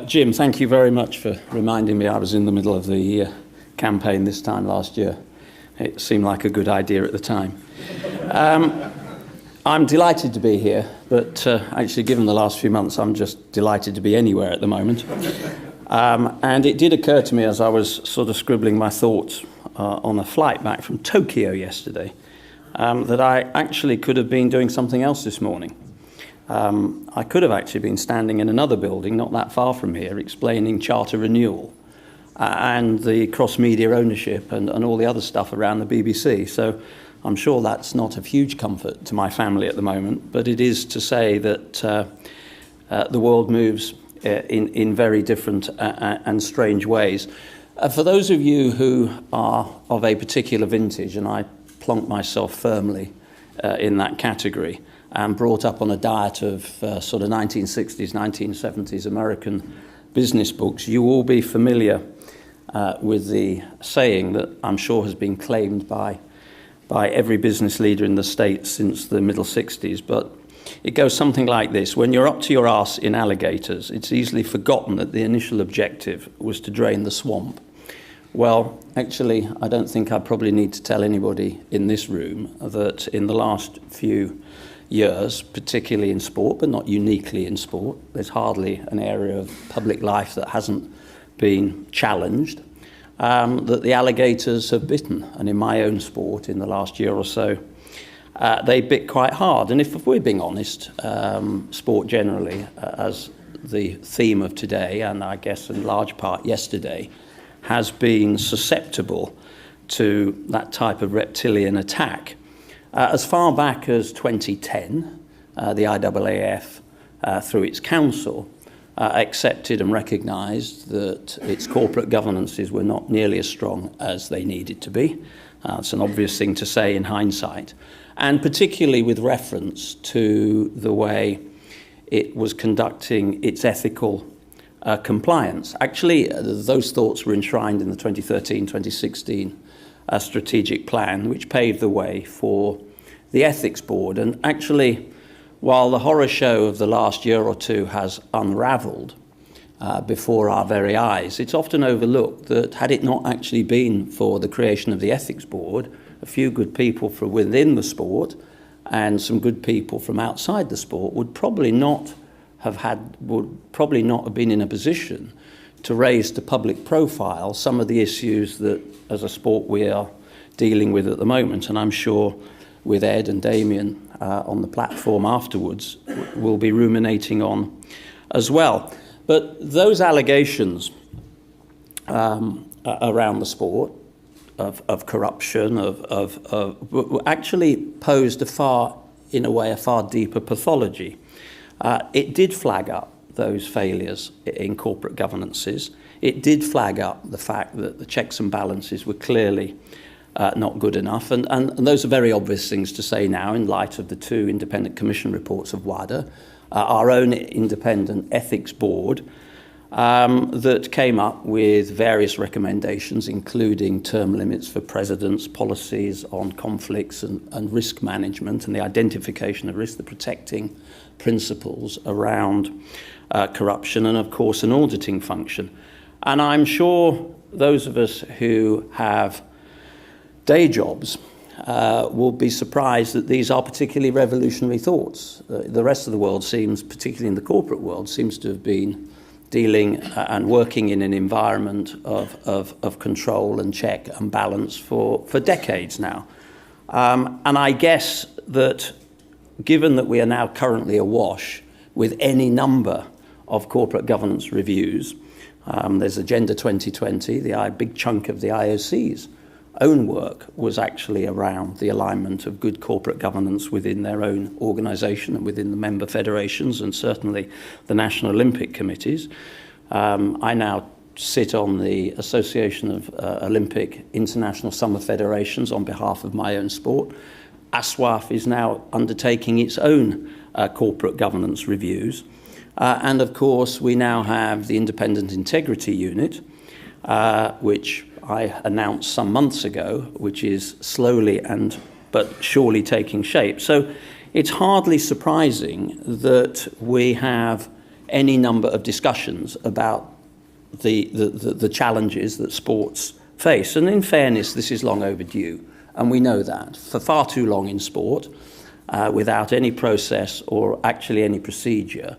Jim, thank you very much for reminding me I was in the middle of the campaign this time last year. It seemed like a good idea at the time. I'm delighted to be here, but actually given the last few months, I'm just delighted to be anywhere at the moment. And it did occur to me as I was sort of scribbling my thoughts on a flight back from Tokyo yesterday, that I actually could have been doing something else this morning. I could have actually been standing in another building not that far from here explaining charter renewal and the cross-media ownership and all the other stuff around the BBC. So I'm sure that's not of huge comfort to my family at the moment, but it is to say that the world moves in very different and strange ways. For those of you who are of a particular vintage, and I plonk myself firmly in that category, and brought up on a diet of sort of 1960s, 1970s American business books, you will be familiar with the saying that I'm sure has been claimed by every business leader in the States since the middle 60s, but it goes something like this: when you're up to your arse in alligators, it's easily forgotten that the initial objective was to drain the swamp. Well, actually, I don't think I probably need to tell anybody in this room that in the last few years, particularly in sport, but not uniquely in sport, there's hardly an area of public life that hasn't been challenged, that the alligators have bitten. And in my own sport, in the last year or so, they bit quite hard. And if we're being honest, sport generally, as the theme of today, and I guess in large part yesterday, has been susceptible to that type of reptilian attack. As far back as 2010, the IAAF, through its council, accepted and recognised that its corporate governances were not nearly as strong as they needed to be. It's an obvious thing to say in hindsight, and particularly with reference to the way it was conducting its ethical compliance. Actually, those thoughts were enshrined in the 2013-2016 strategic plan, which paved the way for the ethics board. And actually, while the horror show of the last year or two has unravelled before our very eyes, it's often overlooked that had it not actually been for the creation of the ethics board, a few good people from within the sport and some good people from outside the sport would probably not have been in a position to raise to public profile some of the issues that, as a sport, we are dealing with at the moment. And I'm sure with Ed and Damien on the platform afterwards, we'll be ruminating on as well. But those allegations around the sport of corruption, actually posed a far deeper pathology. It did flag up those failures in corporate governances. It did flag up the fact that the checks and balances were clearly not good enough. And those are very obvious things to say now in light of the two independent commission reports of WADA, our own independent ethics board, that came up with various recommendations, including term limits for presidents, policies on conflicts and risk management and the identification of risk, the protecting principles around corruption, and of course an auditing function. And I'm sure those of us who have day jobs will be surprised that these are particularly revolutionary thoughts. The rest of the world seems, particularly in the corporate world, seems to have been dealing and working in an environment of control and check and balance for decades now. And I guess that given that we are now currently awash with any number of corporate governance reviews, there's Agenda 2020, the big chunk of the IOC's own work was actually around the alignment of good corporate governance within their own organisation and within the member federations and certainly the National Olympic Committees. I now sit on the Association of Olympic International Summer Federations on behalf of my own sport. ASWAF is now undertaking its own corporate governance reviews. And of course, we now have the Independent Integrity Unit, which I announced some months ago, which is slowly but surely taking shape. So it's hardly surprising that we have any number of discussions about the challenges that sports face. And in fairness, this is long overdue, and we know that. For far too long in sport, without any process or actually any procedure,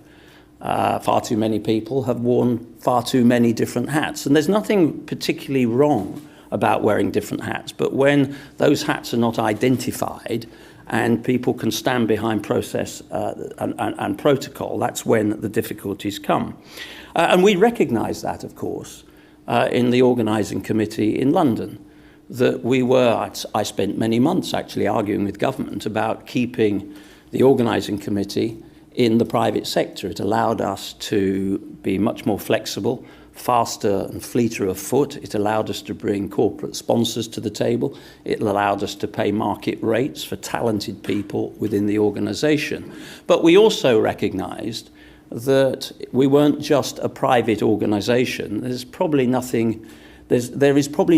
far too many people have worn far too many different hats. And there's nothing particularly wrong about wearing different hats, but when those hats are not identified and people can stand behind process and protocol, that's when the difficulties come. And we recognise that, of course, in the organising committee in London, that I spent many months actually arguing with government about keeping the organising committee in the private sector. It allowed us to be much more flexible, faster and fleeter of foot. It allowed us to bring corporate sponsors to the table. It allowed us to pay market rates for talented people within the organisation. But we also recognised that we weren't just a private organisation. There is probably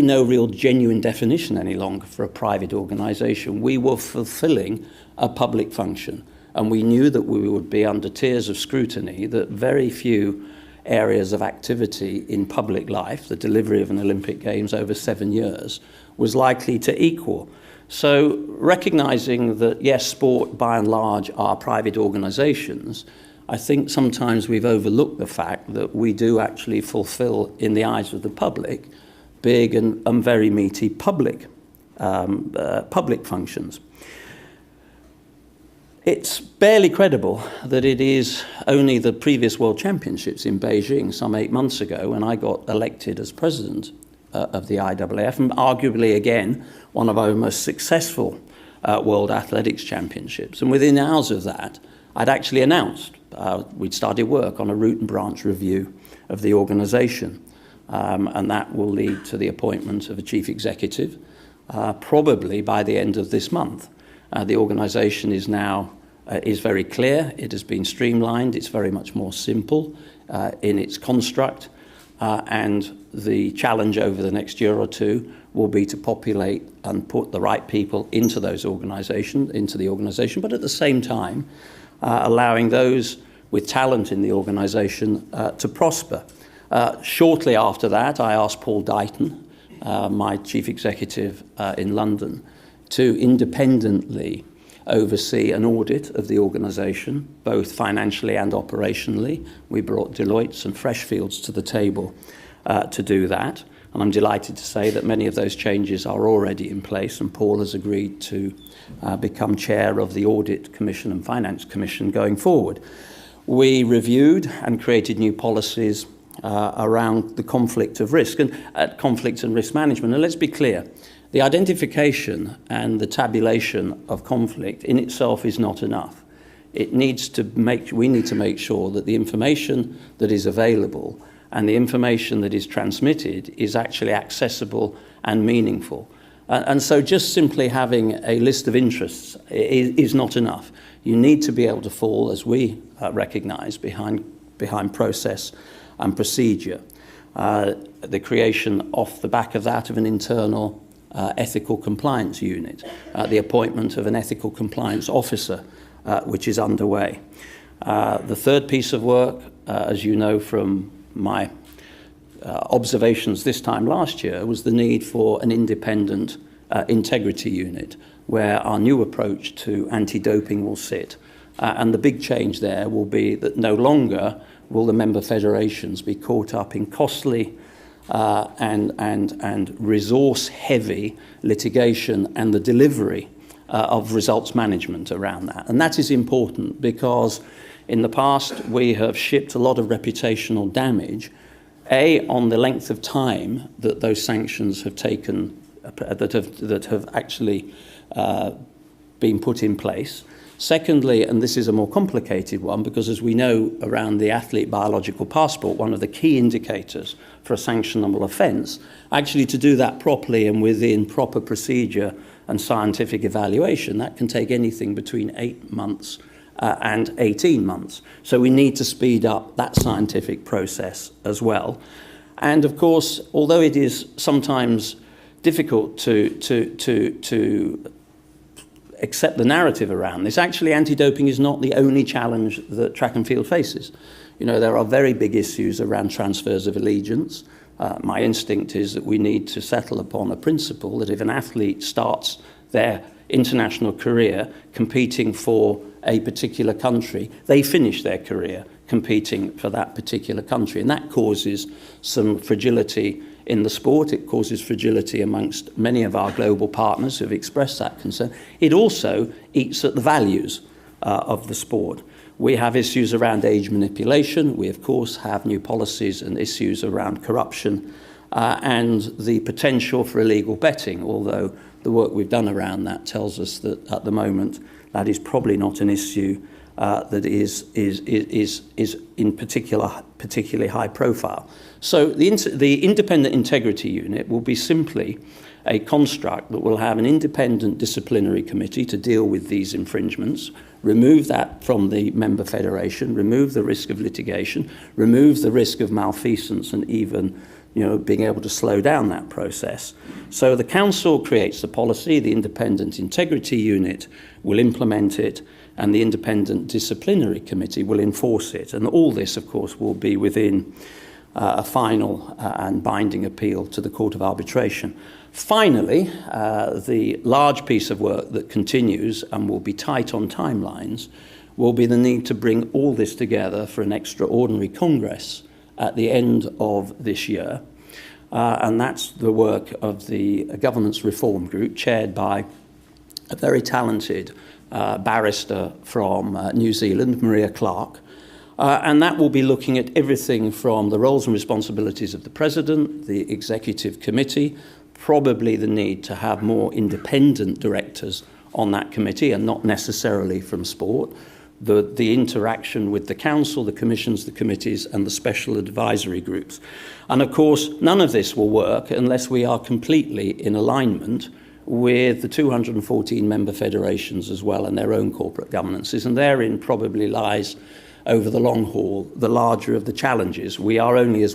no real genuine definition any longer for a private organisation. We were fulfilling a public function, and we knew that we would be under tiers of scrutiny that very few areas of activity in public life, the delivery of an Olympic Games over 7 years, was likely to equal. So recognising that, yes, sport by and large are private organisations, I think sometimes we've overlooked the fact that we do actually fulfil, in the eyes of the public, big and very meaty public functions. It's barely credible that it is only the previous World Championships in Beijing some 8 months ago when I got elected as president of the IAAF, and arguably again one of our most successful World Athletics Championships. And within hours of that, I'd actually announced we'd started work on a root and branch review of the organisation, and that will lead to the appointment of a chief executive probably by the end of this month. The organisation is now very clear. It has been streamlined. It's very much more simple in its construct, and the challenge over the next year or two will be to populate and put the right people into the organisation, but at the same time allowing those with talent in the organisation to prosper. Shortly after that, I asked Paul Dighton, my chief executive in London, to independently oversee an audit of the organisation, both financially and operationally. We brought Deloitte and Freshfields to the table to do that. And I'm delighted to say that many of those changes are already in place, and Paul has agreed to become chair of the Audit Commission and Finance Commission going forward. We reviewed and created new policies around the conflict of risk and conflict and risk management. And let's be clear, the identification and the tabulation of conflict in itself is not enough. We need to make sure that the information that is available and the information that is transmitted is actually accessible and meaningful. And so just simply having a list of interests is not enough. You need to be able to fall, as we recognise, behind process and procedure. The creation off the back of that of an internal ethical compliance unit, the appointment of an ethical compliance officer, which is underway. The third piece of work, as you know from my observations this time last year, was the need for an independent integrity unit where our new approach to anti-doping will sit. And the big change there will be that no longer will the member federations be caught up in costly and resource-heavy litigation and the delivery of results management around that. And that is important because in the past we have shipped a lot of reputational damage, on the length of time that those sanctions have taken, that have actually been put in place. Secondly, and this is a more complicated one, because as we know around the athlete biological passport, one of the key indicators for a sanctionable offence, actually to do that properly and within proper procedure and scientific evaluation, that can take anything between 8 months and 18 months. So we need to speed up that scientific process as well. And of course, although it is sometimes difficult to accept the narrative around this, actually anti-doping is not the only challenge that track and field faces. You know, there are very big issues around transfers of allegiance. My instinct is that we need to settle upon a principle that if an athlete starts their international career competing for a particular country, they finish their career competing for that particular country. And that causes some fragility in the sport. It causes fragility amongst many of our global partners who have expressed that concern. It also eats at the values of the sport. We have issues around age manipulation. We, of course, have new policies and issues around corruption and the potential for illegal betting, although the work we've done around that tells us that at the moment that is probably not an issue that is in particularly high profile. So the Independent Integrity Unit will be simply a construct that will have an independent disciplinary committee to deal with these infringements, remove that from the member federation, remove the risk of litigation, remove the risk of malfeasance and even being able to slow down that process. So the Council creates the policy, the Independent Integrity Unit will implement it, and the Independent Disciplinary Committee will enforce it. And all this, of course, will be within a final and binding appeal to the Court of Arbitration. Finally, the large piece of work that continues and will be tight on timelines will be the need to bring all this together for an extraordinary Congress at the end of this year. And that's the work of the Governance Reform Group, chaired by a very talented barrister from New Zealand, Maria Clark. And that will be looking at everything from the roles and responsibilities of the President, the Executive Committee, probably the need to have more independent directors on that committee and not necessarily from sport, the interaction with the Council, the commissions, the committees and the special advisory groups. And of course, none of this will work unless we are completely in alignment with the 214 member federations as well and their own corporate governances. And therein probably lies, over the long haul, the larger of the challenges. We are only as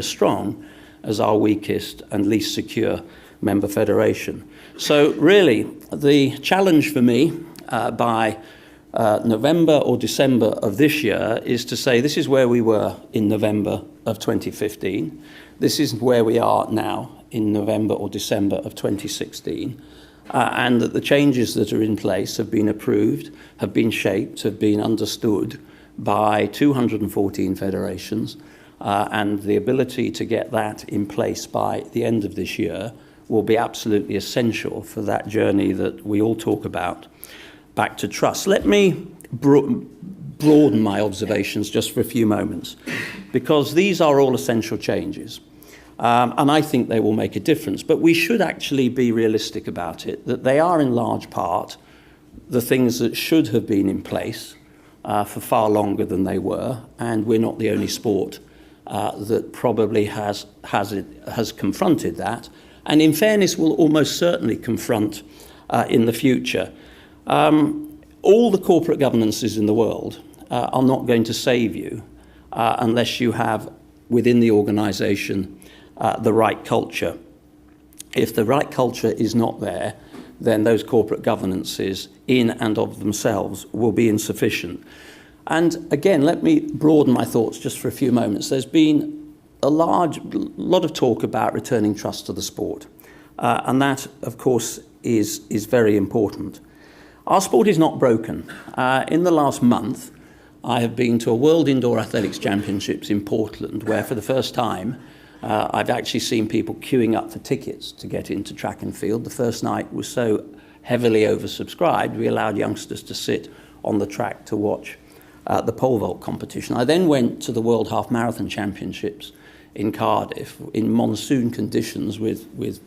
strong as our weakest and least secure member federation. So really, the challenge for me by November or December of this year is to say this is where we were in November of 2015. This is where we are now in November or December of 2016. And that the changes that are in place have been approved, have been shaped, have been understood by 214 federations, and the ability to get that in place by the end of this year will be absolutely essential for that journey that we all talk about, back to trust. Let me broaden my observations just for a few moments, because these are all essential changes. And I think they will make a difference. But we should actually be realistic about it, that they are in large part the things that should have been in place for far longer than they were. And we're not the only sport that probably has confronted that. And in fairness, will almost certainly confront in the future. All the corporate governances in the world are not going to save you unless you have within the organisation the right culture. If the right culture is not there, then those corporate governances in and of themselves will be insufficient. And again, let me broaden my thoughts just for a few moments. There's been a lot of talk about returning trust to the sport. And that, of course, is very important. Our sport is not broken. In the last month, I have been to a World Indoor Athletics Championships in Portland, where for the first time, I've actually seen people queuing up for tickets to get into track and field. The first night was so heavily oversubscribed, we allowed youngsters to sit on the track to watch the pole vault competition. I then went to the World Half Marathon Championships in Cardiff in monsoon conditions with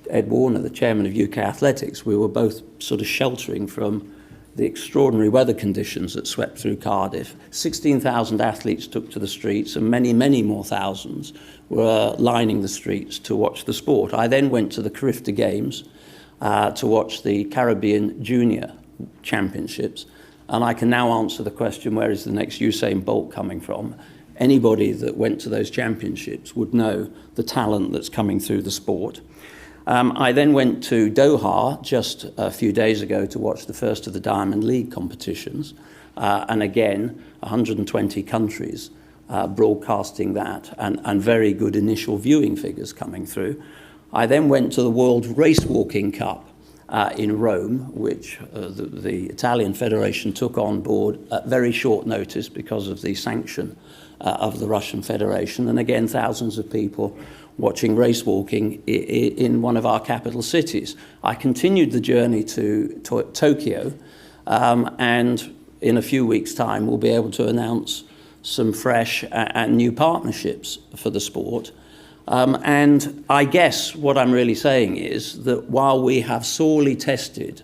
Ed Warner, the chairman of UK Athletics. We were both sort of sheltering from the extraordinary weather conditions that swept through Cardiff. 16,000 athletes took to the streets and many, many more thousands were lining the streets to watch the sport. I then went to the Carifta Games to watch the Caribbean Junior Championships, and I can now answer the question, where is the next Usain Bolt coming from? Anybody that went to those championships would know the talent that's coming through the sport. I then went to Doha just a few days ago to watch the first of the Diamond League competitions. And again, 120 countries broadcasting that, and very good initial viewing figures coming through. I then went to the World Race Walking Cup in Rome, which the Italian Federation took on board at very short notice because of the sanction of the Russian Federation. And again, thousands of people watching race walking in one of our capital cities. I continued the journey to Tokyo, and in a few weeks' time we'll be able to announce some fresh and new partnerships for the sport. And I guess what I'm really saying is that while we have sorely tested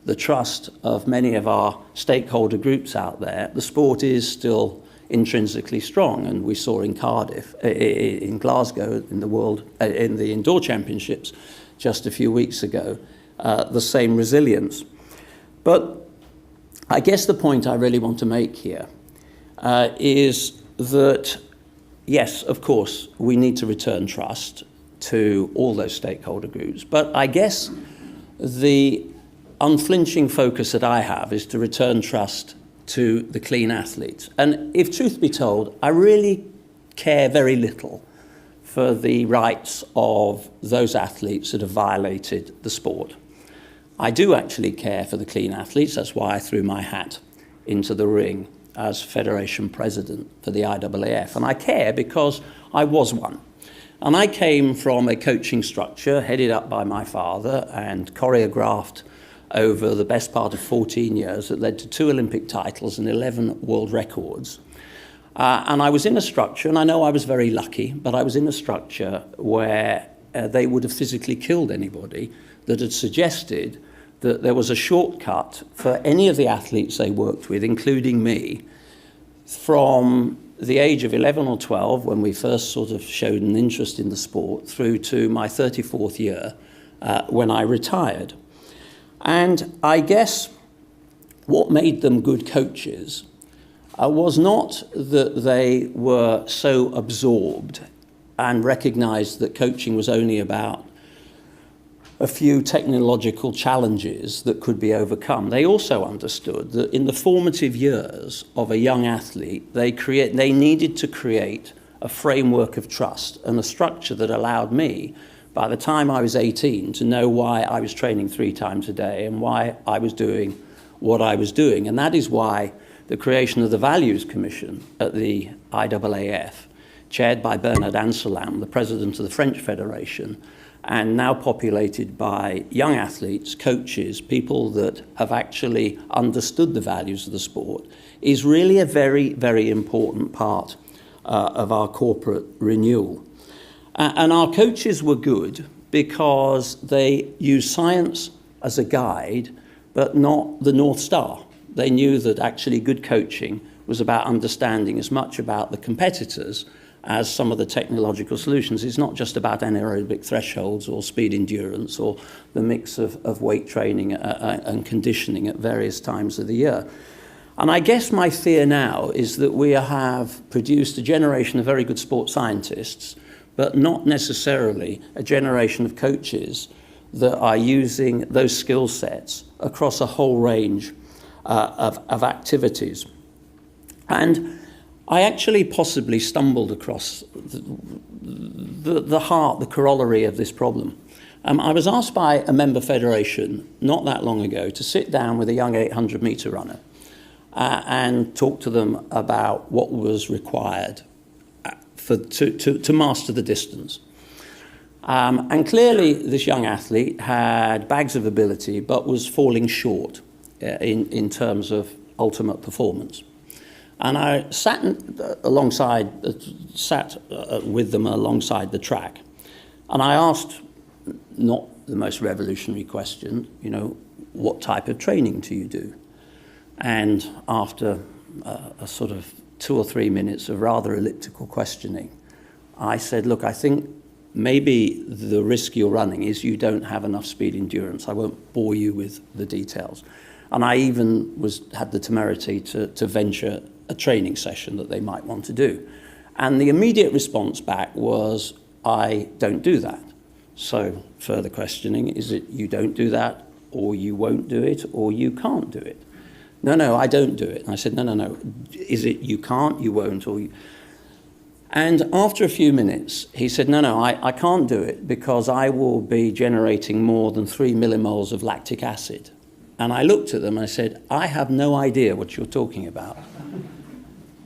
the trust of many of our stakeholder groups out there, the sport is still intrinsically strong. And we saw in Cardiff, in Glasgow, in the indoor championships just a few weeks ago, the same resilience. But I guess the point I really want to make here is that, yes, of course, we need to return trust to all those stakeholder groups. But I guess the unflinching focus that I have is to return trust to the clean athletes. And if truth be told, I really care very little for the rights of those athletes that have violated the sport. I do actually care for the clean athletes. That's why I threw my hat into the ring as Federation President for the IAAF. And I care because I was one. And I came from a coaching structure headed up by my father and choreographed over the best part of 14 years that led to 2 Olympic titles and 11 world records. And I was in a structure, and I know I was very lucky, but I was in a structure where they would have physically killed anybody that had suggested that there was a shortcut for any of the athletes they worked with, including me, from the age of 11 or 12, when we first sort of showed an interest in the sport, through to my 34th year when I retired. And I guess what made them good coaches was not that they were so absorbed and recognized that coaching was only about a few technological challenges that could be overcome. They also understood that in the formative years of a young athlete, they needed to create a framework of trust and a structure that allowed me, by the time I was 18, to know why I was training 3 times a day and why I was doing what I was doing. And that is why the creation of the Values Commission at the IAAF, chaired by Bernard Anselm, the president of the French Federation, and now populated by young athletes, coaches, people that have actually understood the values of the sport, is really a very, very important part of our corporate renewal. And our coaches were good because they used science as a guide, but not the North Star. They knew that actually good coaching was about understanding as much about the competitors as some of the technological solutions. It's not just about anaerobic thresholds or speed endurance or the mix of weight training and conditioning at various times of the year. And I guess my fear now is that we have produced a generation of very good sports scientists, but not necessarily a generation of coaches that are using those skill sets across a whole range of activities. And I actually possibly stumbled across the corollary of this problem. I was asked by a member federation not that long ago to sit down with a young 800-metre runner and talk to them about what was required to master the distance. And clearly this young athlete had bags of ability but was falling short in terms of ultimate performance. And I sat with them alongside the track. And I asked, not the most revolutionary question, what type of training do you do? And after a sort of 2 or 3 minutes of rather elliptical questioning, I said, look, I think maybe the risk you're running is you don't have enough speed endurance. I won't bore you with the details. And I even had the temerity to venture a training session that they might want to do. And the immediate response back was, I don't do that. So further questioning, is it you don't do that, or you won't do it, or you can't do it? No, I don't do it. And I said, no. Is it you can't, you won't, or you... And after a few minutes, he said, no, I can't do it because I will be generating more than 3 millimoles of lactic acid. And I looked at them and I said, I have no idea what you're talking about.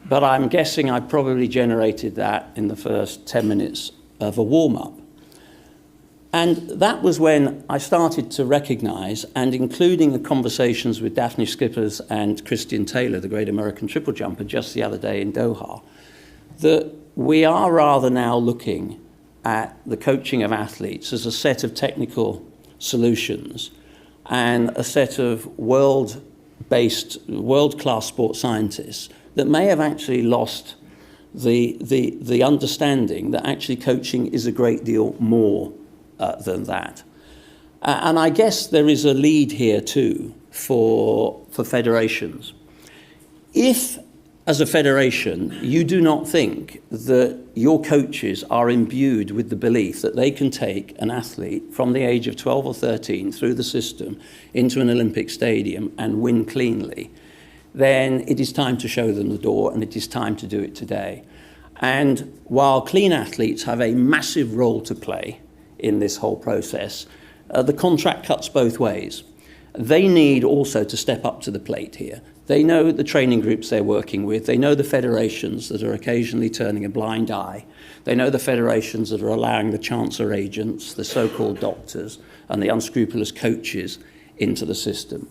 But I'm guessing I probably generated that in the first 10 minutes of a warm-up. And that was when I started to recognise, and including the conversations with Daphne Skippers and Christian Taylor, the great American triple jumper, just the other day in Doha, that we are rather now looking at the coaching of athletes as a set of technical solutions and a set of world-based, world-class sports scientists that may have actually lost the understanding that actually coaching is a great deal more than that. And I guess there is a lead here too for federations. If, as a federation, you do not think that your coaches are imbued with the belief that they can take an athlete from the age of 12 or 13 through the system into an Olympic stadium and win cleanly, then it is time to show them the door, and it is time to do it today. And while clean athletes have a massive role to play in this whole process, the contract cuts both ways. They need also to step up to the plate here. They know the training groups they're working with. They know the federations that are occasionally turning a blind eye. They know the federations that are allowing the chancellor agents, the so-called doctors, and the unscrupulous coaches into the system.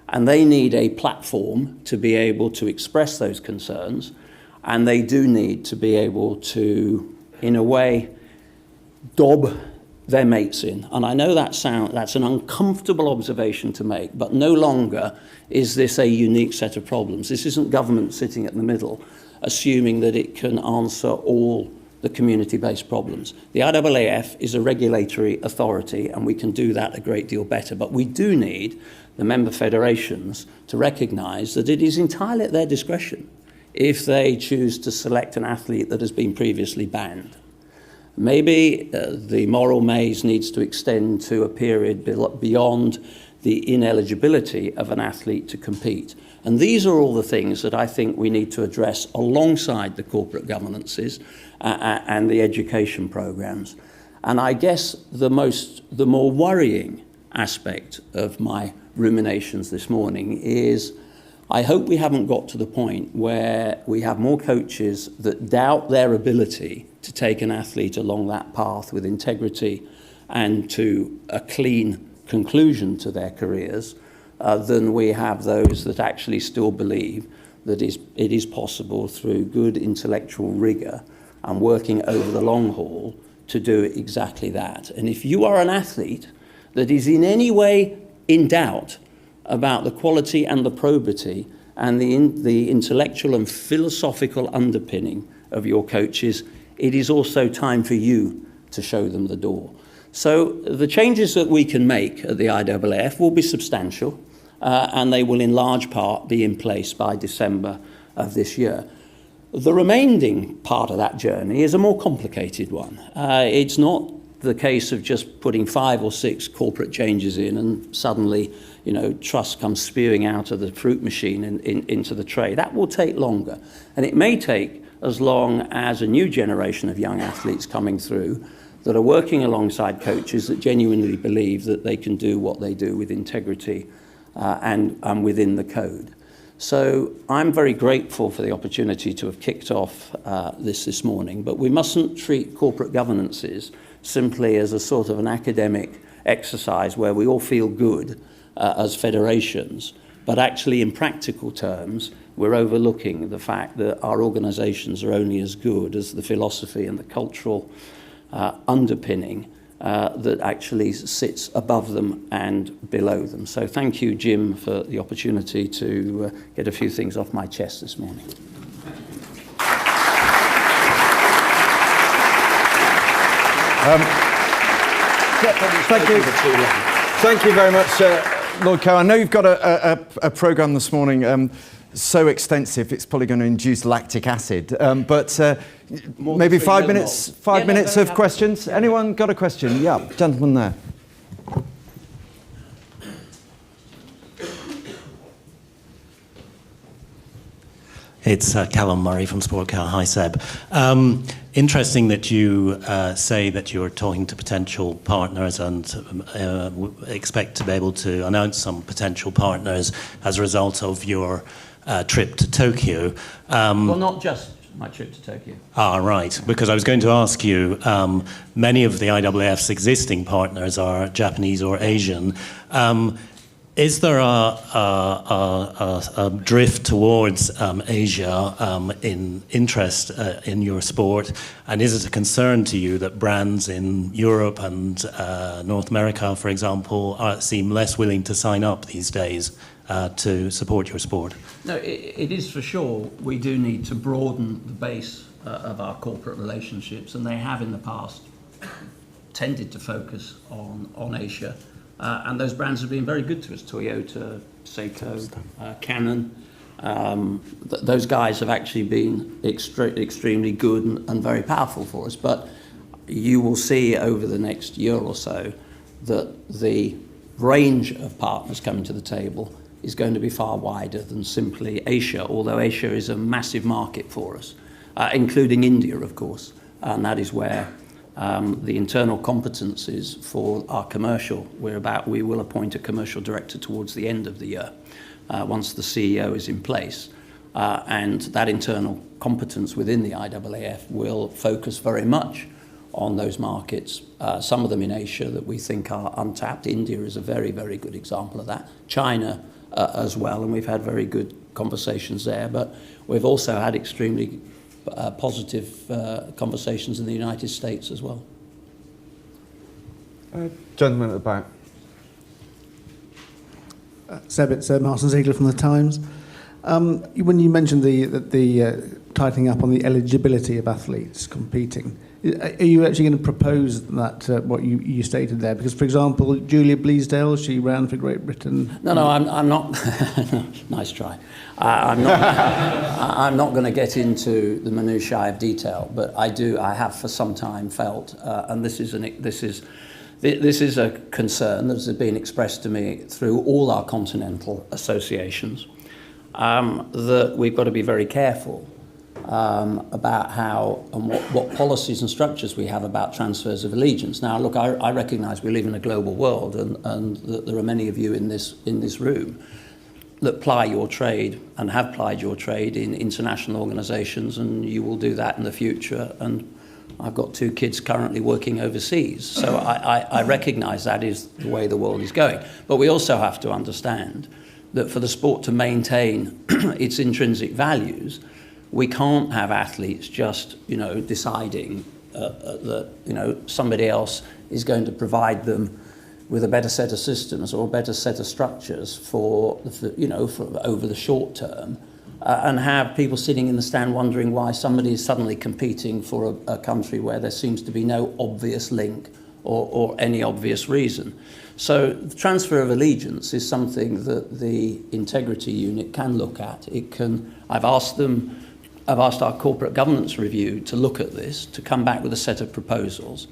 And they need a platform to be able to express those concerns. And they do need to be able to, in a way, dob their mates in. And I know that's an uncomfortable observation to make, but no longer is this a unique set of problems. This isn't government sitting at the middle, assuming that it can answer all the community-based problems. The IAAF is a regulatory authority, and we can do that a great deal better. But we do need the member federations to recognise that it is entirely at their discretion if they choose to select an athlete that has been previously banned. Maybe the moral maze needs to extend to a period beyond the ineligibility of an athlete to compete. And these are all the things that I think we need to address alongside the corporate governances and the education programs. And I guess the more worrying aspect of my ruminations this morning is I hope we haven't got to the point where we have more coaches that doubt their ability to take an athlete along that path with integrity and to a clean conclusion to their careers than we have those that actually still believe that it is possible through good intellectual rigour and working over the long haul to do exactly that. And if you are an athlete that is in any way in doubt about the quality and the probity and the intellectual and philosophical underpinning of your coaches, it is also time for you to show them the door. So the changes that we can make at the IAAF will be substantial, and they will in large part be in place by December of this year. The remaining part of that journey is a more complicated one. It's not the case of just putting 5 or 6 corporate changes in and suddenly, trust comes spewing out of the fruit machine into the tray. That will take longer. And it may take as long as a new generation of young athletes coming through that are working alongside coaches that genuinely believe that they can do what they do with integrity and within the code. So I'm very grateful for the opportunity to have kicked off this morning, but we mustn't treat corporate governances simply as a sort of an academic exercise where we all feel good as federations, but actually in practical terms, we're overlooking the fact that our organisations are only as good as the philosophy and the cultural underpinning that actually sits above them and below them. So thank you, Jim, for the opportunity to get a few things off my chest this morning. Thank you very much, Lord Coe. I know you've got a programme this morning. so extensive it's probably going to induce lactic acid. But maybe 5 minutes. 5 minutes of questions. Yeah. Anyone got a question? Yeah, gentleman there. It's Callum Murray from Sportcar. Hi, Seb. Interesting that you say that you're talking to potential partners and expect to be able to announce some potential partners as a result of your trip to Tokyo. Well, not just my trip to Tokyo. Ah, right. Because I was going to ask you, many of the IAAF's existing partners are Japanese or Asian. Is there a drift towards Asia in interest in your sport? And is it a concern to you that brands in Europe and North America, for example, seem less willing to sign up these days to support your sport? No, it is for sure. We do need to broaden the base of our corporate relationships, and they have in the past tended to focus on Asia. And those brands have been very good to us. Toyota, Seiko, Canon. Those guys have actually been extremely good and very powerful for us. But you will see over the next year or so that the range of partners coming to the table is going to be far wider than simply Asia, although Asia is a massive market for us, including India, of course. And that is where the internal competencies for our commercial, we will appoint a commercial director towards the end of the year, once the CEO is in place. And that internal competence within the IAAF will focus very much on those markets, some of them in Asia that we think are untapped. India is a very, very good example of that. China as well, and we've had very good conversations there. But we've also had extremely positive conversations in the United States as well. Gentleman at the back. Seb, it's Martin Ziegler from The Times. When you mentioned the tightening up on the eligibility of athletes competing, are you actually going to propose that, what you stated there? Because, for example, Julia Bleasdale, she ran for Great Britain. No, I'm not. Nice try. I'm not going to get into the minutiae of detail, but I have for some time felt, and this is a concern that has been expressed to me through all our continental associations, that we've got to be very careful about how and what policies and structures we have about transfers of allegiance. Now, look, I recognise we live in a global world, and that there are many of you in this room that ply your trade and have plied your trade in international organisations, and you will do that in the future. And I've got 2 kids currently working overseas, so I recognise that is the way the world is going. But we also have to understand that for the sport to maintain its intrinsic values, we can't have athletes just, deciding that, somebody else is going to provide them with a better set of systems or a better set of structures for over the short term, and have people sitting in the stand wondering why somebody is suddenly competing for a country where there seems to be no obvious link or any obvious reason. So the transfer of allegiance is something that the integrity unit can look at. I've asked our corporate governance review to look at this, to come back with a set of proposals,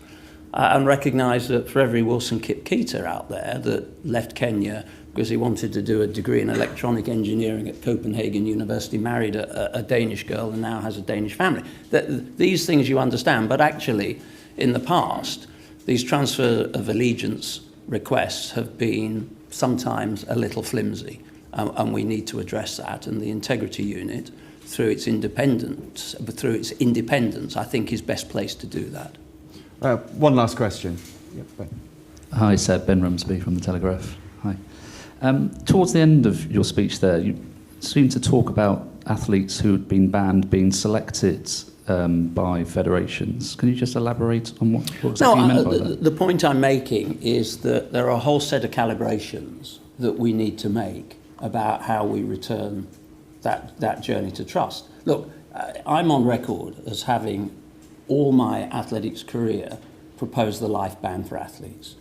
and recognise that for every Wilson Kipketer out there that left Kenya because he wanted to do a degree in electronic engineering at Copenhagen University, married a Danish girl and now has a Danish family. These things you understand, but actually in the past, these transfer of allegiance requests have been sometimes a little flimsy, and we need to address that. And the integrity unit, through its independence, I think is best placed to do that. One last question. Yep, Ben. Hi, Seb. Ben Rumsby from The Telegraph. Hi. Towards the end of your speech there, you seemed to talk about athletes who had been banned being selected by federations. Can you just elaborate on what exactly you meant by that? The point I'm making is that there are a whole set of calibrations that we need to make about how we return that journey to trust. Look, I'm on record as having all my athletics career proposed the life ban for athletes.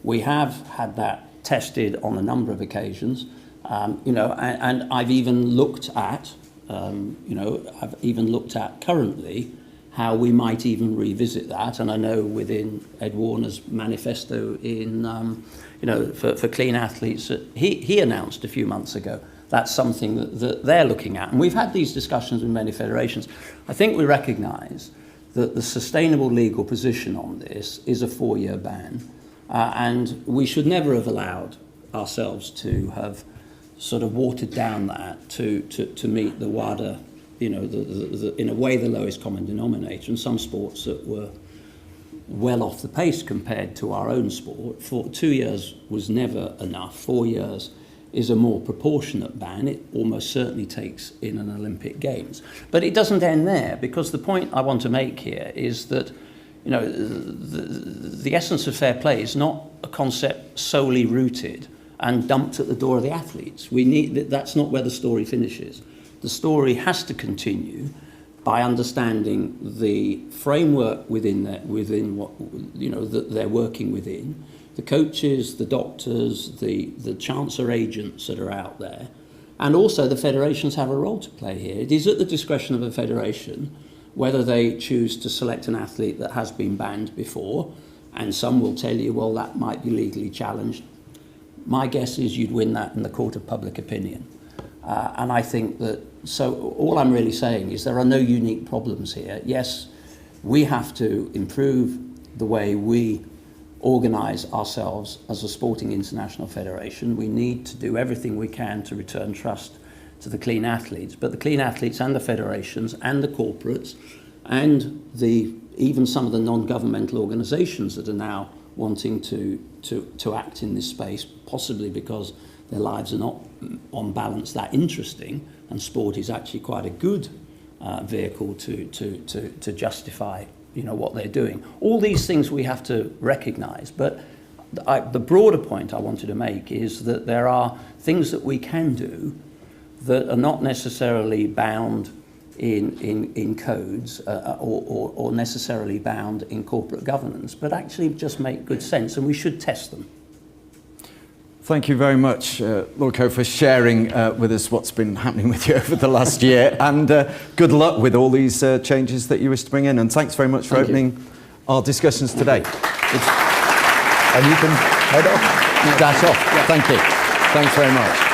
We have had that tested on a number of occasions. And I've even looked at, currently how we might even revisit that. And I know within Ed Warner's manifesto for clean athletes, he announced a few months ago that's something that they're looking at. And we've had these discussions with many federations. I think we recognise that the sustainable legal position on this is a 4-year ban. And we should never have allowed ourselves to have sort of watered down that to meet the WADA, in a way the lowest common denominator. And some sports that were well off the pace compared to our own sport. 2 years was never enough. 4 years is a more proportionate ban. It almost certainly takes in an Olympic Games. But it doesn't end there, because the point I want to make here is that the essence of fair play is not a concept solely rooted and dumped at the door of the athletes. That's not where the story finishes. The story has to continue by understanding the framework within what that they're working within, the coaches, the doctors, the chancellor agents that are out there, and also the federations have a role to play here. It is at the discretion of a federation whether they choose to select an athlete that has been banned before, and some will tell you, well, that might be legally challenged. My guess is you'd win that in the court of public opinion. And I think that, so all I'm really saying is there are no unique problems here. Yes, we have to improve the way we organise ourselves as a sporting international federation. We need to do everything we can to return trust to the clean athletes, but the clean athletes and the federations and the corporates and even some of the non-governmental organisations that are now wanting to act in this space, possibly because their lives are not on balance that interesting, and sport is actually quite a good vehicle to justify what they're doing. All these things we have to recognise, but the broader point I wanted to make is that there are things that we can do that are not necessarily bound in codes or necessarily bound in corporate governance, but actually just make good sense, and we should test them. Thank you very much, Lord Coe, for sharing with us what's been happening with you over the last year, and good luck with all these changes that you wish to bring in, and thanks very much for opening our discussions today. And you can head off, dash off. Thank you. Thanks very much.